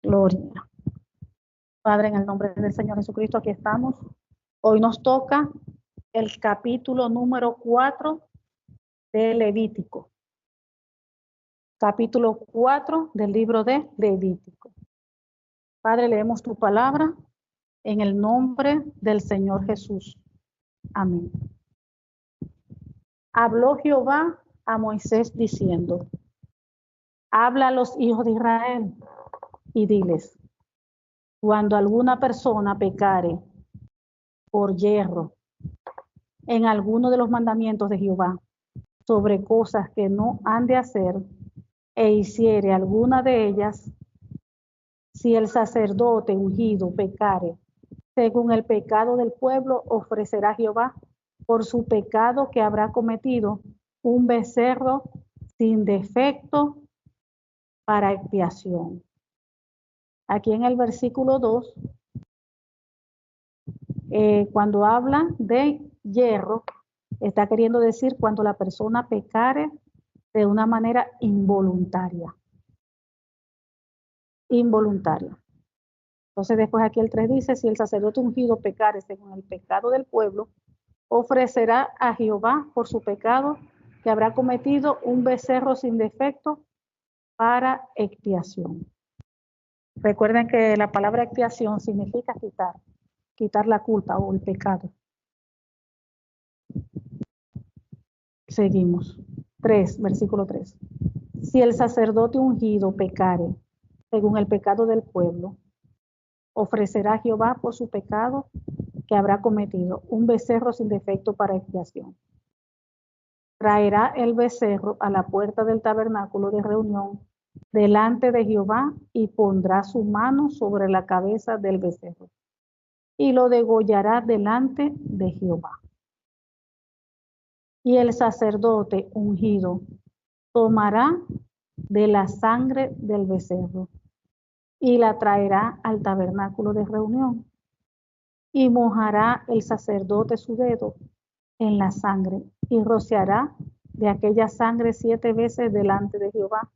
Gloria. Padre, en el nombre del Señor Jesucristo, aquí estamos. Hoy nos toca el capítulo número 4 de Levítico. Capítulo 4 del libro de Levítico. Padre, leemos tu palabra en el nombre del Señor Jesús. Amén. Habló Jehová a Moisés diciendo: habla a los hijos de Israel y diles: cuando alguna persona pecare por yerro en alguno de los mandamientos de Jehová sobre cosas que no han de hacer, e hiciere alguna de ellas, si el sacerdote ungido pecare según el pecado del pueblo, ofrecerá a Jehová por su pecado que habrá cometido un becerro sin defecto para expiación. Aquí en el versículo 2, cuando habla de yerro, está queriendo decir cuando la persona pecare de una manera involuntaria. Involuntaria. Entonces después aquí el 3 dice: si el sacerdote ungido pecare según el pecado del pueblo, ofrecerá a Jehová por su pecado que habrá cometido un becerro sin defecto para expiación. Recuerden que la palabra expiación significa quitar la culpa o el pecado. Seguimos. 3, versículo 3. Si el sacerdote ungido pecare según el pecado del pueblo, ofrecerá a Jehová por su pecado que habrá cometido un becerro sin defecto para expiación. Traerá el becerro a la puerta del tabernáculo de reunión delante de Jehová y pondrá su mano sobre la cabeza del becerro y lo degollará delante de Jehová. Y el sacerdote ungido tomará de la sangre del becerro y la traerá al tabernáculo de reunión, y mojará el sacerdote su dedo en la sangre y rociará de aquella sangre 7 veces delante de Jehová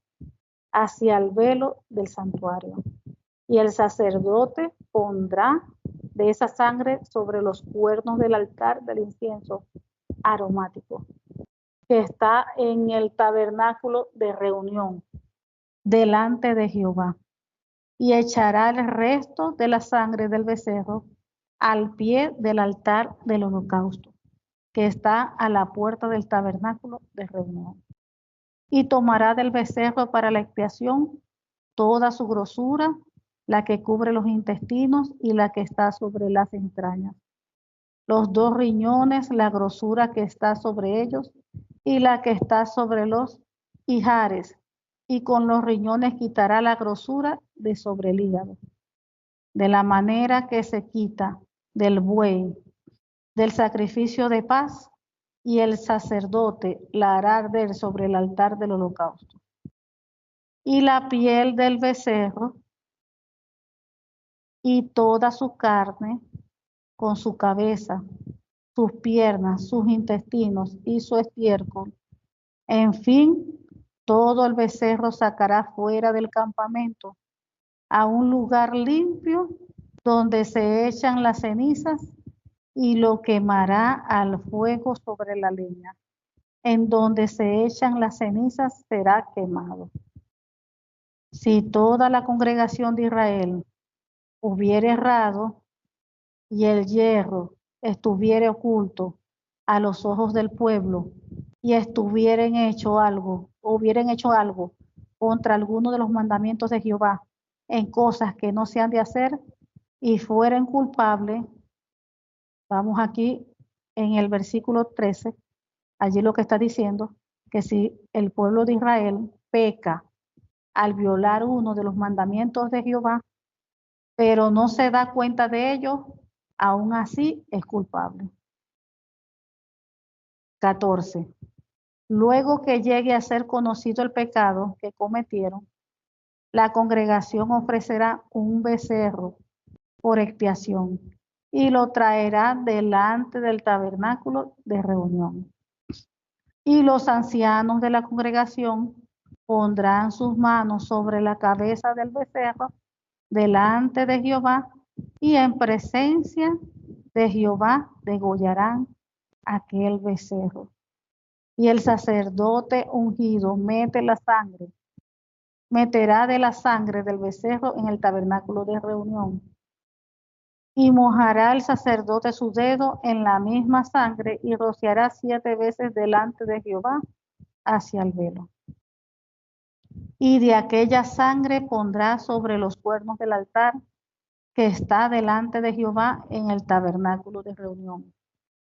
hacia el velo del santuario. Y el sacerdote pondrá de esa sangre sobre los cuernos del altar del incienso aromático que está en el tabernáculo de reunión delante de Jehová, y echará el resto de la sangre del becerro al pie del altar del holocausto que está a la puerta del tabernáculo de reunión. Y tomará del becerro para la expiación toda su grosura, la que cubre los intestinos y la que está sobre las entrañas, los 2 riñones, la grosura que está sobre ellos y la que está sobre los ijares, y con los riñones quitará la grosura de sobre el hígado, de la manera que se quita del buey del sacrificio de paz, y el sacerdote la hará arder sobre el altar del holocausto. Y la piel del becerro y toda su carne, con su cabeza, sus piernas, sus intestinos y su estiércol, en fin, todo el becerro sacará fuera del campamento a un lugar limpio donde se echan las cenizas, y lo quemará al fuego sobre la leña. En donde se echan las cenizas será quemado. Si toda la congregación de Israel hubiere errado y el yerro estuviere oculto a los ojos del pueblo, y hubieran hecho algo contra alguno de los mandamientos de Jehová en cosas que no se han de hacer, y fueren culpables, vamos aquí en el versículo 13, allí lo que está diciendo, que si el pueblo de Israel peca al violar uno de los mandamientos de Jehová, pero no se da cuenta de ello, aún así es culpable. 14. Luego que llegue a ser conocido el pecado que cometieron, la congregación ofrecerá un becerro por expiación y lo traerá delante del tabernáculo de reunión. Y los ancianos de la congregación pondrán sus manos sobre la cabeza del becerro delante de Jehová, y en presencia de Jehová degollarán aquel becerro. Y el sacerdote ungido meterá de la sangre del becerro en el tabernáculo de reunión. Y mojará el sacerdote su dedo en la misma sangre y rociará 7 veces delante de Jehová hacia el velo. Y de aquella sangre pondrá sobre los cuernos del altar que está delante de Jehová en el tabernáculo de reunión.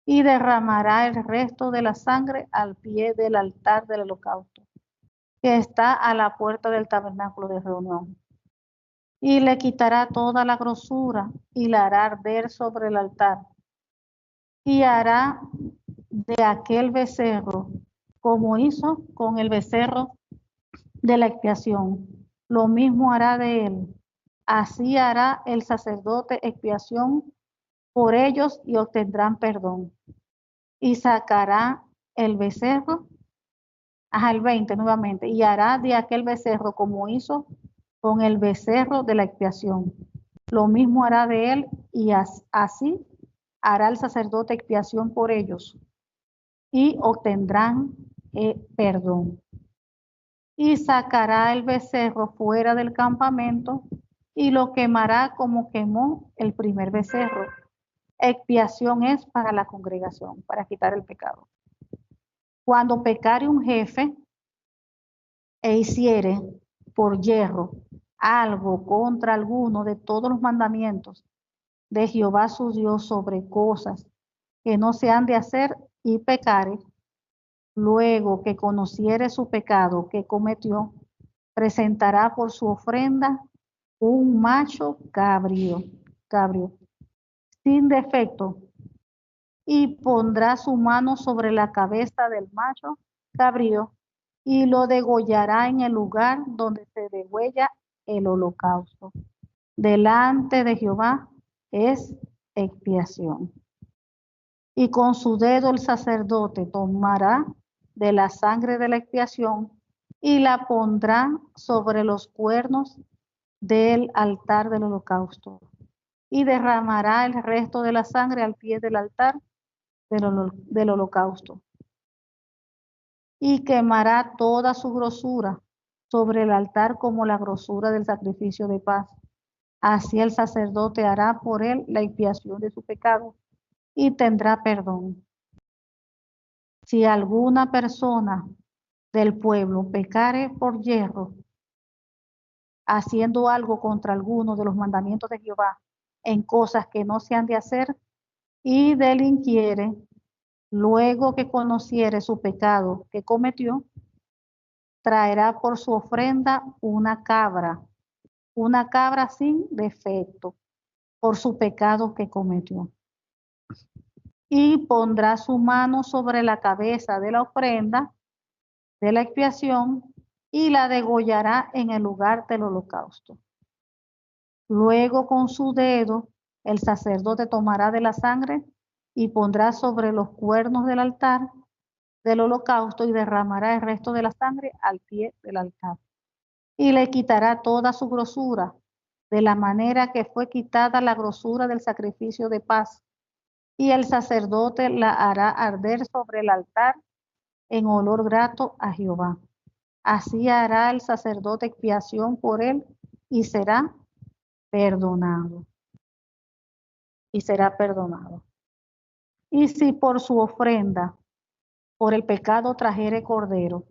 Y derramará el resto de la sangre al pie del altar del holocausto, que está a la puerta del tabernáculo de reunión. Y le quitará toda la grosura y la hará arder sobre el altar. Y hará de aquel becerro como hizo con el becerro de la expiación. Lo mismo hará de él. Así hará el sacerdote expiación por ellos y obtendrán perdón. Y sacará el becerro, el 20 nuevamente, y hará de aquel becerro como hizo con el becerro de la expiación. Lo mismo hará de él y así hará el sacerdote expiación por ellos y obtendrán perdón. Y sacará el becerro fuera del campamento y lo quemará como quemó el primer becerro. Expiación es para la congregación, para quitar el pecado. Cuando pecare un jefe e hiciere por yerro algo contra alguno de todos los mandamientos de Jehová su Dios sobre cosas que no se han de hacer y pecare, luego que conociere su pecado que cometió, presentará por su ofrenda un macho cabrio, sin defecto, y pondrá su mano sobre la cabeza del macho cabrío y lo degollará en el lugar donde se degüella el holocausto. Delante de Jehová es expiación. Y con su dedo el sacerdote tomará de la sangre de la expiación y la pondrá sobre los cuernos del altar del holocausto y derramará el resto de la sangre al pie del altar del holocausto y quemará toda su grosura sobre el altar como la grosura del sacrificio de paz. Así el sacerdote hará por él la expiación de su pecado y tendrá perdón. Si alguna persona del pueblo pecare por yerro, haciendo algo contra alguno de los mandamientos de Jehová, en cosas que no se han de hacer, y delinquiere, luego que conociere su pecado que cometió, traerá por su ofrenda una cabra sin defecto, por su pecado que cometió. Y pondrá su mano sobre la cabeza de la ofrenda de la expiación y la degollará en el lugar del holocausto. Luego con su dedo el sacerdote tomará de la sangre y pondrá sobre los cuernos del altar del holocausto y derramará el resto de la sangre al pie del altar. Y le quitará toda su grosura, de la manera que fue quitada la grosura del sacrificio de paz. Y el sacerdote la hará arder sobre el altar en olor grato a Jehová. Así hará el sacerdote expiación por él y será perdonado. Y si por su ofrenda, por el pecado trajere cordero,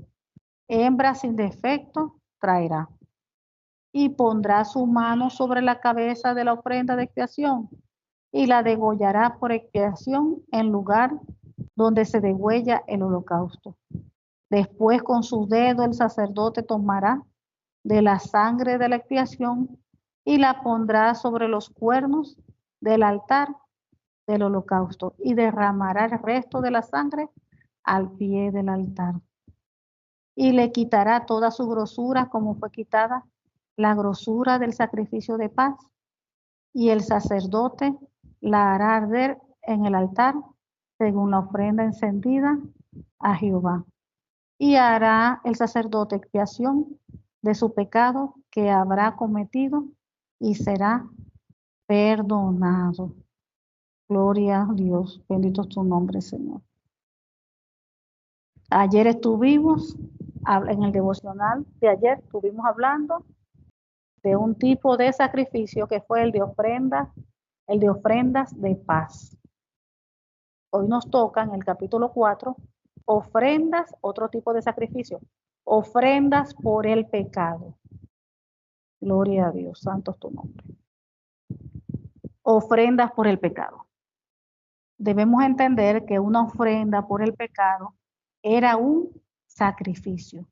hembra sin defecto traerá. Y pondrá su mano sobre la cabeza de la ofrenda de expiación y la degollará por expiación en lugar donde se degüella el holocausto. Después con su dedo el sacerdote tomará de la sangre de la expiación y la pondrá sobre los cuernos del altar del holocausto y derramará el resto de la sangre al pie del altar. Y le quitará toda su grosura como fue quitada la grosura del sacrificio de paz, y el sacerdote la hará arder en el altar según la ofrenda encendida a Jehová. Y hará el sacerdote expiación de su pecado que habrá cometido y será perdonado. Gloria a Dios, bendito es tu nombre, Señor. Ayer estuvimos, en el devocional de ayer, estuvimos hablando de un tipo de sacrificio que fue el de ofrendas de paz. Hoy nos toca en el capítulo 4, ofrendas, otro tipo de sacrificio, ofrendas por el pecado. Gloria a Dios, santo es tu nombre. Ofrendas por el pecado. Debemos entender que una ofrenda por el pecado era un sacrificio,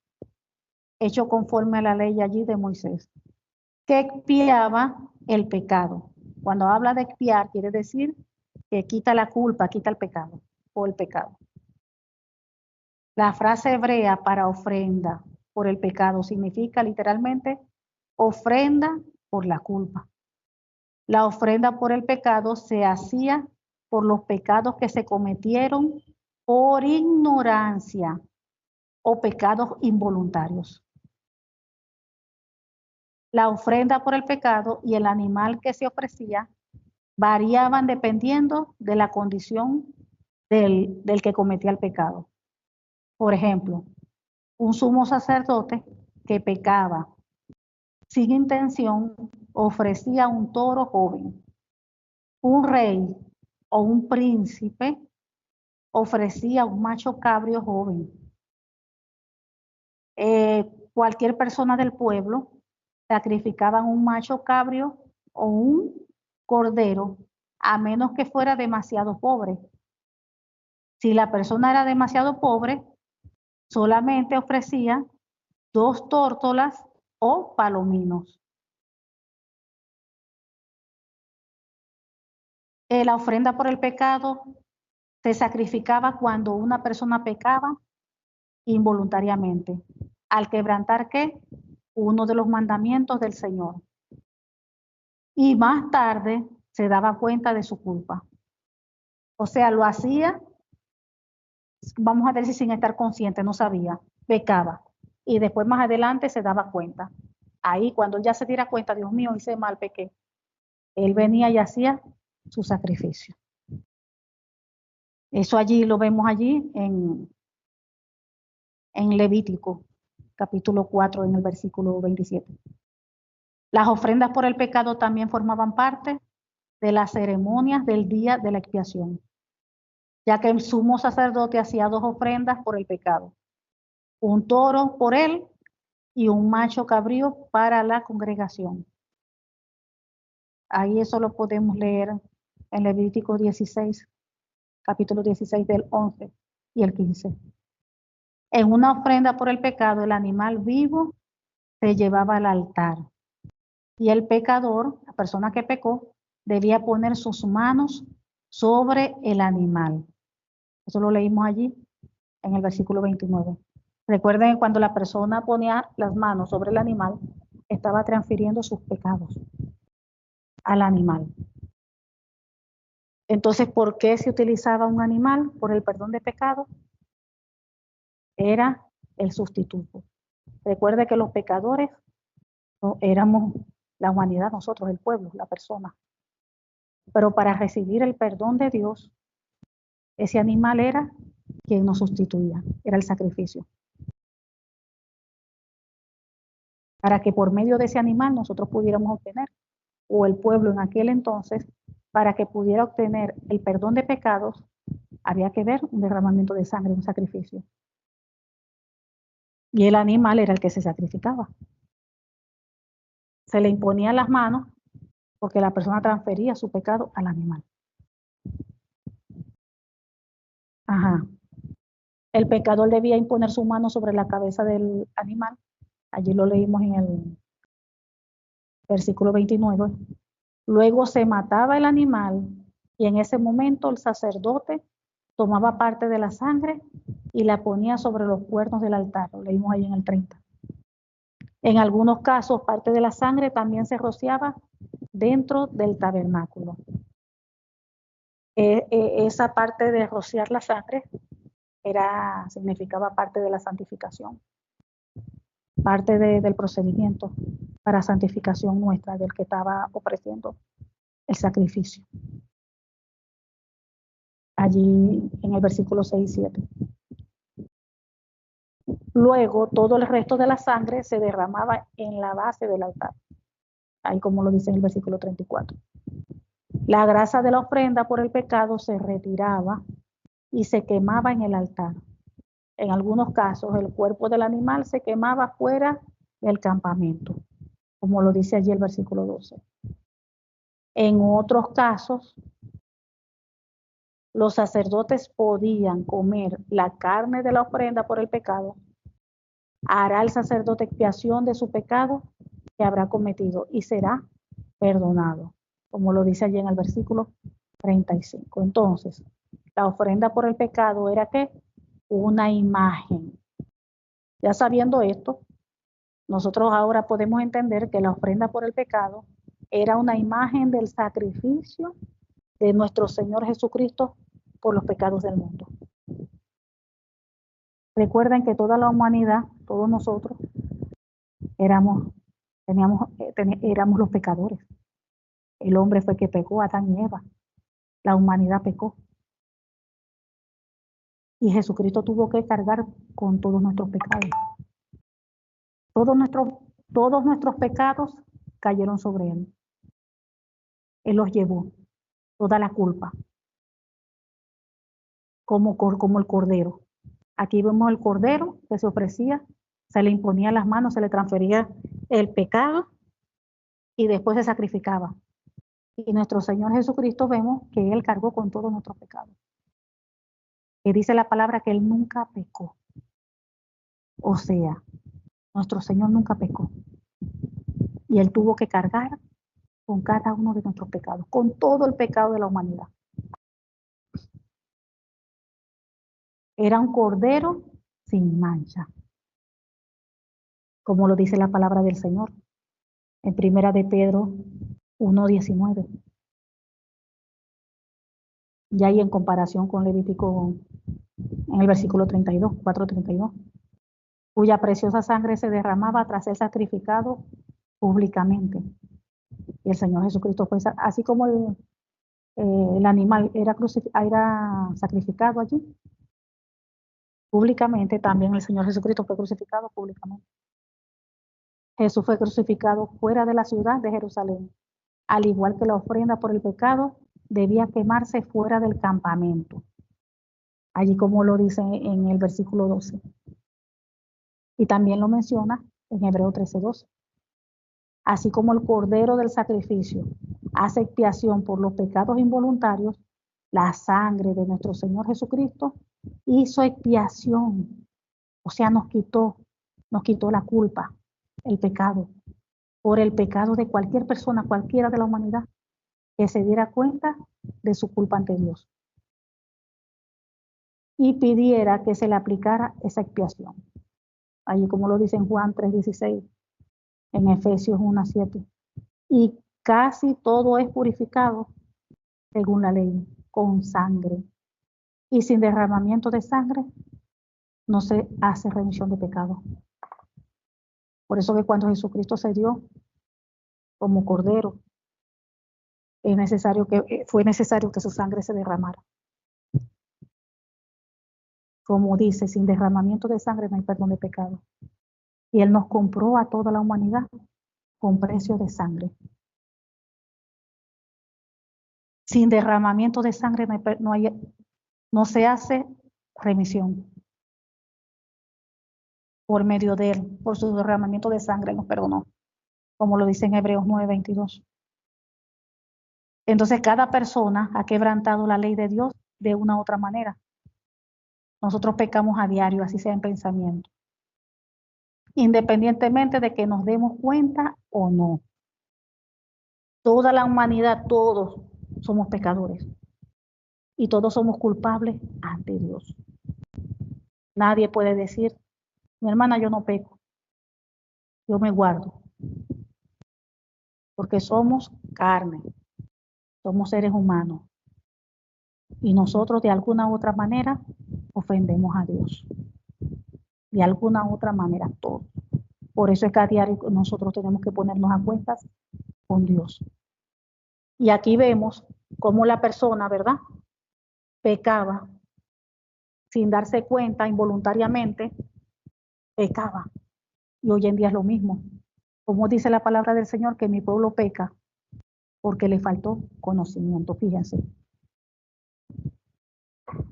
hecho conforme a la ley allí de Moisés, que expiaba el pecado. Cuando habla de expiar, quiere decir que quita la culpa, quita el pecado, o el pecado. La frase hebrea para ofrenda por el pecado significa literalmente ofrenda por la culpa. La ofrenda por el pecado se hacía por los pecados que se cometieron por ignorancia o pecados involuntarios. La ofrenda por el pecado y el animal que se ofrecía variaban dependiendo de la condición del que cometía el pecado. Por ejemplo, un sumo sacerdote que pecaba sin intención ofrecía un toro joven. Un rey o un príncipe ofrecía un macho cabrio joven. Cualquier persona del pueblo sacrificaban un macho cabrio o un cordero, a menos que fuera demasiado pobre. Si la persona era demasiado pobre, solamente ofrecía 2 tórtolas o palominos. La ofrenda por el pecado se sacrificaba cuando una persona pecaba involuntariamente, al quebrantar ¿qué? Uno de los mandamientos del Señor. Y más tarde se daba cuenta de su culpa. O sea, lo hacía, vamos a decir, sin estar consciente, no sabía, pecaba. Y después más adelante se daba cuenta. Ahí cuando él ya se diera cuenta, Dios mío, hice mal, pequé, él venía y hacía su sacrificio. Eso allí lo vemos allí en Levítico, capítulo 4, en el versículo 27. Las ofrendas por el pecado también formaban parte de las ceremonias del día de la expiación, ya que el sumo sacerdote hacía 2 ofrendas por el pecado, un toro por él y un macho cabrío para la congregación. Ahí eso lo podemos leer en Levítico 16, capítulo 16 del 11 y el 15. En una ofrenda por el pecado, el animal vivo se llevaba al altar y el pecador, la persona que pecó, debía poner sus manos sobre el animal. Eso lo leímos allí en el versículo 29. Recuerden que cuando la persona ponía las manos sobre el animal, estaba transfiriendo sus pecados al animal. Entonces, ¿por qué se utilizaba un animal por el perdón de pecados? Era el sustituto. Recuerde que los pecadores no éramos la humanidad, nosotros, el pueblo, la persona. Pero para recibir el perdón de Dios, ese animal era quien nos sustituía, era el sacrificio. Para que por medio de ese animal nosotros pudiéramos obtener, o el pueblo en aquel entonces, para que pudiera obtener el perdón de pecados, había que ver un derramamiento de sangre, un sacrificio. Y el animal era el que se sacrificaba. Se le imponía las manos porque la persona transfería su pecado al animal. Ajá. El pecador debía imponer su mano sobre la cabeza del animal. Allí lo leímos en el versículo 29. Luego se mataba el animal y en ese momento el sacerdote tomaba parte de la sangre y la ponía sobre los cuernos del altar. Lo leímos ahí en el 30. En algunos casos, parte de la sangre también se rociaba dentro del tabernáculo. Esa parte de rociar la sangre significaba parte de la santificación. parte del procedimiento para santificación nuestra del que estaba ofreciendo el sacrificio. Allí en el versículo 6 y 7. Luego todo el resto de la sangre se derramaba en la base del altar, ahí como lo dice en el versículo 34. La grasa de la ofrenda por el pecado se retiraba y se quemaba en el altar. En algunos casos el cuerpo del animal se quemaba fuera del campamento, como lo dice allí el versículo 12. En otros casos, los sacerdotes podían comer la carne de la ofrenda por el pecado. Hará el sacerdote expiación de su pecado que habrá cometido y será perdonado, como lo dice allí en el versículo 35. Entonces, la ofrenda por el pecado era ¿qué? Una imagen. Ya sabiendo esto, nosotros ahora podemos entender que la ofrenda por el pecado era una imagen del sacrificio de nuestro Señor Jesucristo por los pecados del mundo. Recuerden que toda la humanidad, todos nosotros, éramos los pecadores. El hombre fue que pecó, Adán y Eva. La humanidad pecó. Y Jesucristo tuvo que cargar con todos nuestros pecados. Todos nuestros pecados cayeron sobre él. Él los llevó, toda la culpa, como el cordero. Aquí vemos el cordero que se ofrecía, se le imponía las manos, se le transfería el pecado y después se sacrificaba. Y nuestro Señor Jesucristo vemos que Él cargó con todos nuestros pecados. Que dice la palabra que Él nunca pecó. O sea, nuestro Señor nunca pecó. Y Él tuvo que cargar con cada uno de nuestros pecados, con todo el pecado de la humanidad. Era un cordero sin mancha, como lo dice la palabra del Señor en Primera de Pedro 1:19. Ya ahí en comparación con Levítico en el versículo 32, 4:32, cuya preciosa sangre se derramaba tras ser sacrificado públicamente. Y el Señor Jesucristo fue, así como el animal era sacrificado allí públicamente, también el Señor Jesucristo fue crucificado públicamente. Jesús fue crucificado fuera de la ciudad de Jerusalén, al igual que la ofrenda por el pecado debía quemarse fuera del campamento, allí como lo dice en el versículo 12. Y también lo menciona en Hebreos 13:12. Así como el cordero del sacrificio hace expiación por los pecados involuntarios, la sangre de nuestro Señor Jesucristo hizo expiación, o sea, nos quitó la culpa, el pecado, por el pecado de cualquier persona, cualquiera de la humanidad, que se diera cuenta de su culpa ante Dios y pidiera que se le aplicara esa expiación. Allí como lo dice en Juan 3:16, en Efesios 1:7. Y casi todo es purificado según la ley, con sangre. Y sin derramamiento de sangre no se hace remisión de pecado. Por eso que cuando Jesucristo se dio como cordero, fue necesario que su sangre se derramara. Como dice, sin derramamiento de sangre no hay perdón de pecado. Y Él nos compró a toda la humanidad con precio de sangre. Sin derramamiento de sangre no se hace remisión. Por medio de Él, por su derramamiento de sangre, nos perdonó, como lo dice en Hebreos 9:22. Entonces, cada persona ha quebrantado la ley de Dios de una u otra manera. Nosotros pecamos a diario, así sea en pensamiento, independientemente de que nos demos cuenta o no. Toda la humanidad, todos somos pecadores y todos somos culpables ante Dios. Nadie puede decir, mi hermana, yo no peco, yo me guardo, porque somos carne, somos seres humanos y nosotros de alguna u otra manera ofendemos a Dios. De alguna u otra manera, todos. Por eso es que a diario nosotros tenemos que ponernos a cuentas con Dios. Y aquí vemos cómo la persona, ¿verdad?, pecaba sin darse cuenta, involuntariamente pecaba. Y hoy en día es lo mismo. Como dice la palabra del Señor, que mi pueblo peca porque le faltó conocimiento. Fíjense.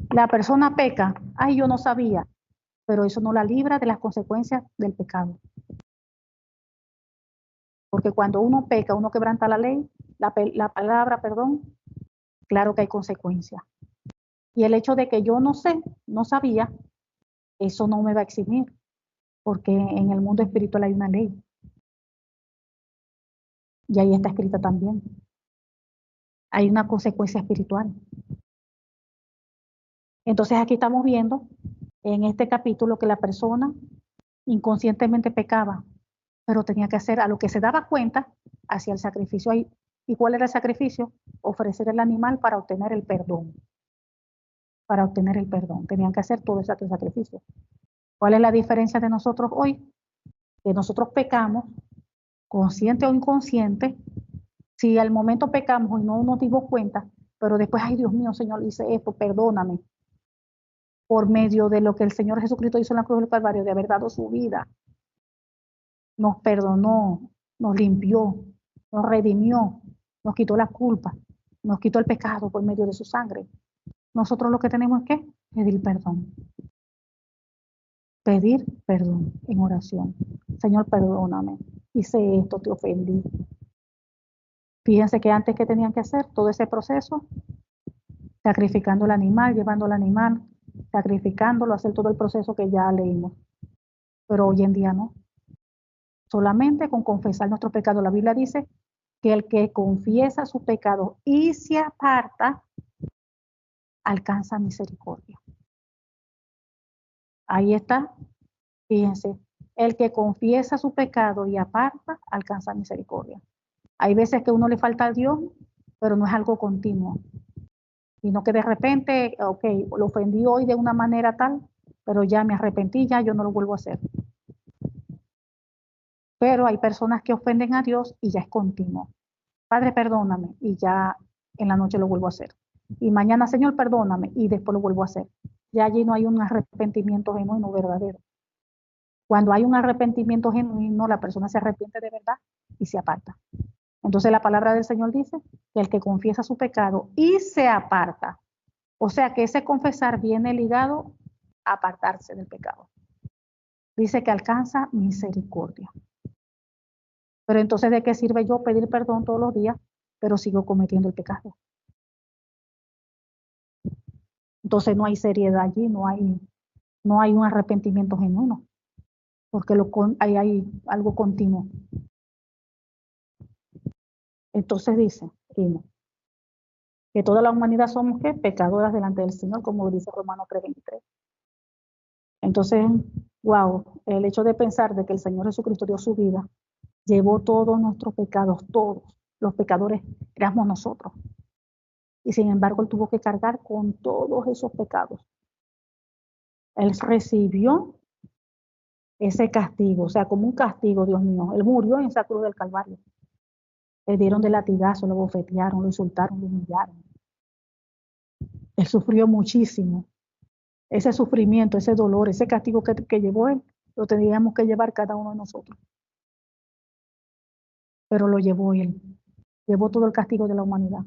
La persona peca, ay, yo no sabía, pero eso no la libra de las consecuencias del pecado. Porque cuando uno peca, uno quebranta la ley, la palabra, perdón, claro que hay consecuencias. Y el hecho de que yo no sé, no sabía, eso no me va a eximir, porque en el mundo espiritual hay una ley. Y ahí está escrita también. Hay una consecuencia espiritual. Entonces aquí estamos viendo en este capítulo que la persona inconscientemente pecaba, pero tenía que hacer a lo que se daba cuenta hacia el sacrificio. ¿Y cuál era el sacrificio? Ofrecer el animal para obtener el perdón. Para obtener el perdón. Tenían que hacer todo ese sacrificio. ¿Cuál es la diferencia de nosotros hoy? Que nosotros pecamos, consciente o inconsciente. Si al momento pecamos y no nos dimos cuenta, pero después, ay Dios mío, Señor, hice esto, perdóname. Por medio de lo que el Señor Jesucristo hizo en la cruz del Calvario, de haber dado su vida, nos perdonó, nos limpió, nos redimió, nos quitó la culpa, nos quitó el pecado por medio de su sangre. Nosotros lo que tenemos es que pedir perdón. Pedir perdón en oración. Señor, perdóname. Hice esto, te ofendí. Fíjense que antes que tenían que hacer todo ese proceso, sacrificando el animal, llevando el animal, sacrificándolo, hacer todo el proceso que ya leímos. Pero hoy en día no. Solamente con confesar nuestro pecado. La Biblia dice que el que confiesa su pecado y se aparta, alcanza misericordia. Ahí está. Fíjense, el que confiesa su pecado y aparta, alcanza misericordia. Hay veces que uno le falta a Dios, pero no es algo continuo, sino que de repente, ok, lo ofendí hoy de una manera tal, pero ya me arrepentí, ya yo no lo vuelvo a hacer. Pero hay personas que ofenden a Dios y ya es continuo. Padre, perdóname, y ya en la noche lo vuelvo a hacer. Y mañana, Señor, perdóname, y después lo vuelvo a hacer. Ya allí no hay un arrepentimiento genuino, verdadero. Cuando hay un arrepentimiento genuino, la persona se arrepiente de verdad y se aparta. Entonces la palabra del Señor dice que el que confiesa su pecado y se aparta, o sea que ese confesar viene ligado a apartarse del pecado. Dice que alcanza misericordia. Pero entonces, ¿de qué sirve yo pedir perdón todos los días, pero sigo cometiendo el pecado? Entonces no hay seriedad allí, no hay un arrepentimiento genuino, porque hay algo continuo. Entonces dice que toda la humanidad somos ¿qué? Pecadoras delante del Señor, como dice Romanos 3:23. Entonces, wow, el hecho de pensar de que el Señor Jesucristo dio su vida, llevó todos nuestros pecados, todos los pecadores éramos nosotros. Y sin embargo, Él tuvo que cargar con todos esos pecados. Él recibió ese castigo, o sea, como un castigo, Dios mío. Él murió en esa cruz del Calvario. Le dieron de latigazo, lo bofetearon, lo insultaron, lo humillaron. Él sufrió muchísimo. Ese sufrimiento, ese dolor, ese castigo que llevó Él, lo teníamos que llevar cada uno de nosotros. Pero lo llevó Él. Llevó todo el castigo de la humanidad.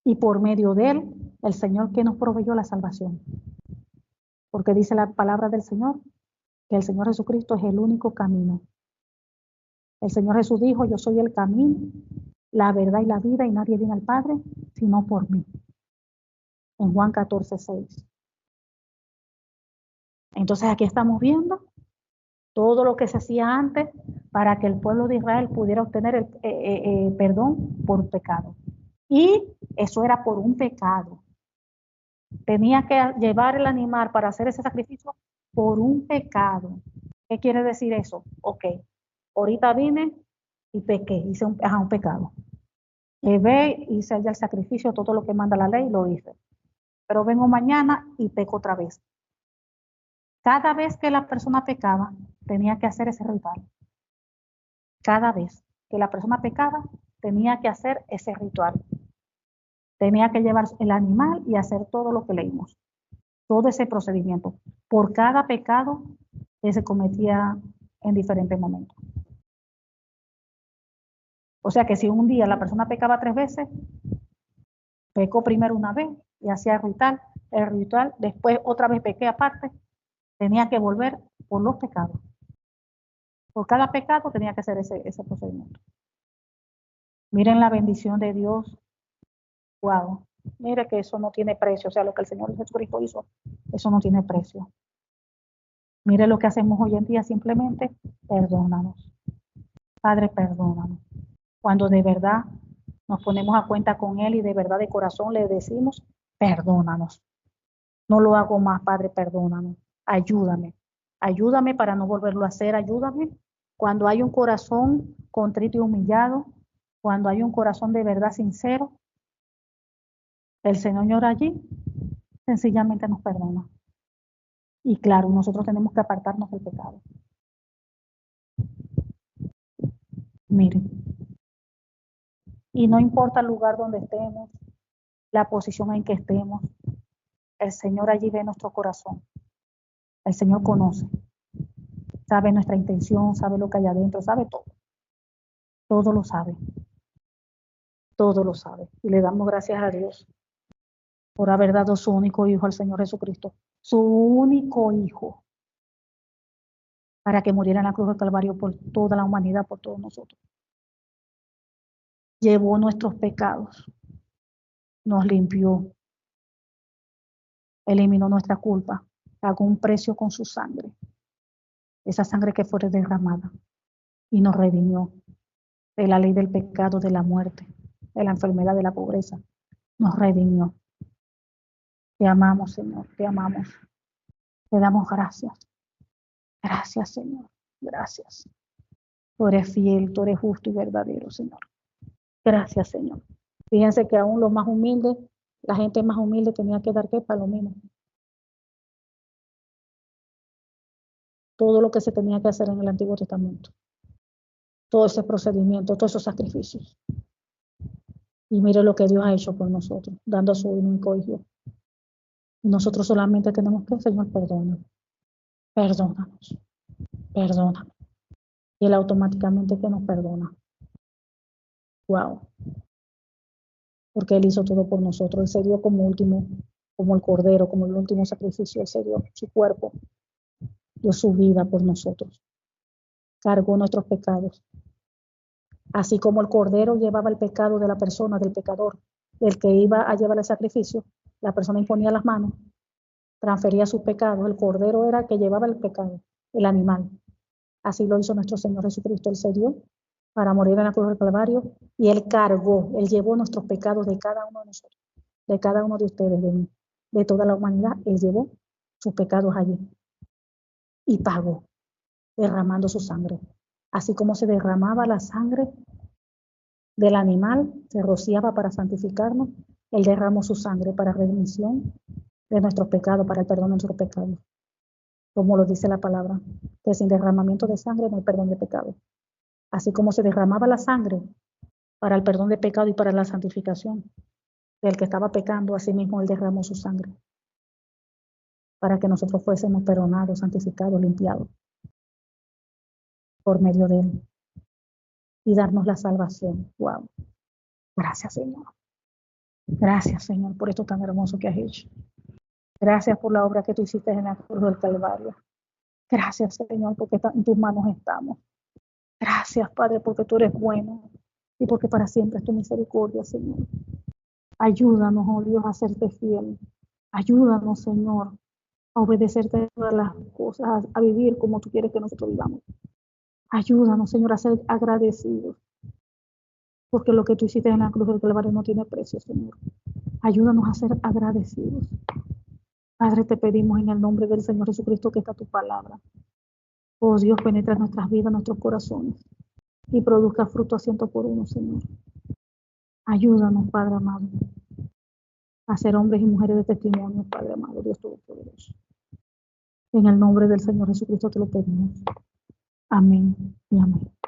Y por medio de Él, el Señor que nos proveyó la salvación. Porque dice la palabra del Señor, que el Señor Jesucristo es el único camino. El Señor Jesús dijo, yo soy el camino, la verdad y la vida, y nadie viene al Padre sino por mí. En Juan 14:6. Entonces aquí estamos viendo todo lo que se hacía antes para que el pueblo de Israel pudiera obtener el perdón por pecado. Y eso era por un pecado. Tenía que llevar el animal para hacer ese sacrificio por un pecado. ¿Qué quiere decir eso? Ok, ahorita vine y pequé, hice un pecado. Ve, hice ya el sacrificio, todo lo que manda la ley, lo hice. Pero vengo mañana y peco otra vez. Cada vez que la persona pecaba, tenía que hacer ese ritual. Cada vez que la persona pecaba, tenía que hacer ese ritual. Tenía que llevar el animal y hacer todo lo que leímos. Todo ese procedimiento. Por cada pecado que se cometía en diferentes momentos. O sea que si un día la persona pecaba 3 veces, pecó primero una vez y hacía el ritual, después otra vez pequé aparte, tenía que volver por los pecados. Por cada pecado tenía que hacer ese procedimiento. Miren la bendición de Dios. Wow. Mire que eso no tiene precio. O sea, lo que el Señor Jesucristo hizo, eso no tiene precio. Mire lo que hacemos hoy en día, simplemente perdónanos. Padre, perdónanos. Cuando de verdad nos ponemos a cuenta con Él y de verdad de corazón le decimos, perdónanos. No lo hago más, Padre, perdónanos. Ayúdame. Ayúdame para no volverlo a hacer. Ayúdame cuando hay un corazón contrito y humillado, cuando hay un corazón de verdad sincero, el Señor allí sencillamente nos perdona. Y claro, nosotros tenemos que apartarnos del pecado. Miren, y no importa el lugar donde estemos, la posición en que estemos, el Señor allí ve nuestro corazón. El Señor conoce, sabe nuestra intención, sabe lo que hay adentro, sabe todo. Todo lo sabe. Todo lo sabe. Y le damos gracias a Dios por haber dado su único Hijo al Señor Jesucristo. Su único Hijo. Para que muriera en la cruz del Calvario por toda la humanidad, por todos nosotros. Llevó nuestros pecados. Nos limpió. Eliminó nuestra culpa. Pagó un precio con su sangre. Esa sangre que fue derramada. Y nos redimió de la ley del pecado, de la muerte, de la enfermedad, de la pobreza. Nos redimió. Te amamos, Señor, te amamos. Te damos gracias. Gracias, Señor. Gracias. Tú eres fiel, tú eres justo y verdadero, Señor. Gracias, Señor. Fíjense que aún los más humildes, la gente más humilde tenía que dar que para lo mismo. Todo lo que se tenía que hacer en el Antiguo Testamento. Todo ese procedimiento, todos esos sacrificios. Y mire lo que Dios ha hecho por nosotros, dando a su único Hijo. Nosotros solamente tenemos que, Señor, perdónanos. Perdónanos. Perdónanos. Y Él automáticamente que nos perdona. Wow. Porque Él hizo todo por nosotros. Él se dio como último, como el cordero, como el último sacrificio. Él se dio su cuerpo, dio su vida por nosotros. Cargó nuestros pecados. Así como el cordero llevaba el pecado de la persona, del pecador, del que iba a llevar el sacrificio, la persona imponía las manos, transfería sus pecados. El cordero era el que llevaba el pecado, el animal. Así lo hizo nuestro Señor Jesucristo. Él se dio para morir en la cruz del Calvario y Él cargó, Él llevó nuestros pecados de cada uno de nosotros, de cada uno de ustedes, de mí, de toda la humanidad. Él llevó sus pecados allí y pagó, derramando su sangre. Así como se derramaba la sangre del animal, se rociaba para santificarnos, Él derramó su sangre para remisión de nuestros pecados, para el perdón de nuestros pecados. Como lo dice la palabra, que sin derramamiento de sangre no hay perdón de pecado. Así como se derramaba la sangre para el perdón de pecado y para la santificación del que estaba pecando, así mismo Él derramó su sangre para que nosotros fuésemos perdonados, santificados, limpiados por medio de Él y darnos la salvación. Wow. Gracias, Señor. Gracias, Señor, por esto tan hermoso que has hecho. Gracias por la obra que tú hiciste en la cruz del Calvario. Gracias, Señor, porque en tus manos estamos. Gracias, Padre, porque tú eres bueno y porque para siempre es tu misericordia, Señor. Ayúdanos, oh Dios, a serte fiel. Ayúdanos, Señor, a obedecerte todas las cosas, a vivir como tú quieres que nosotros vivamos. Ayúdanos, Señor, a ser agradecidos, porque lo que tú hiciste en la cruz del Calvario no tiene precio, Señor. Ayúdanos a ser agradecidos. Padre, te pedimos en el nombre del Señor Jesucristo que está tu palabra. Oh Dios, penetra en nuestras vidas, nuestros corazones y produzca fruto a 100 por 1, Señor. Ayúdanos, Padre amado, a ser hombres y mujeres de testimonio, Padre amado, Dios Todopoderoso. En el nombre del Señor Jesucristo te lo pedimos. Amén y amén.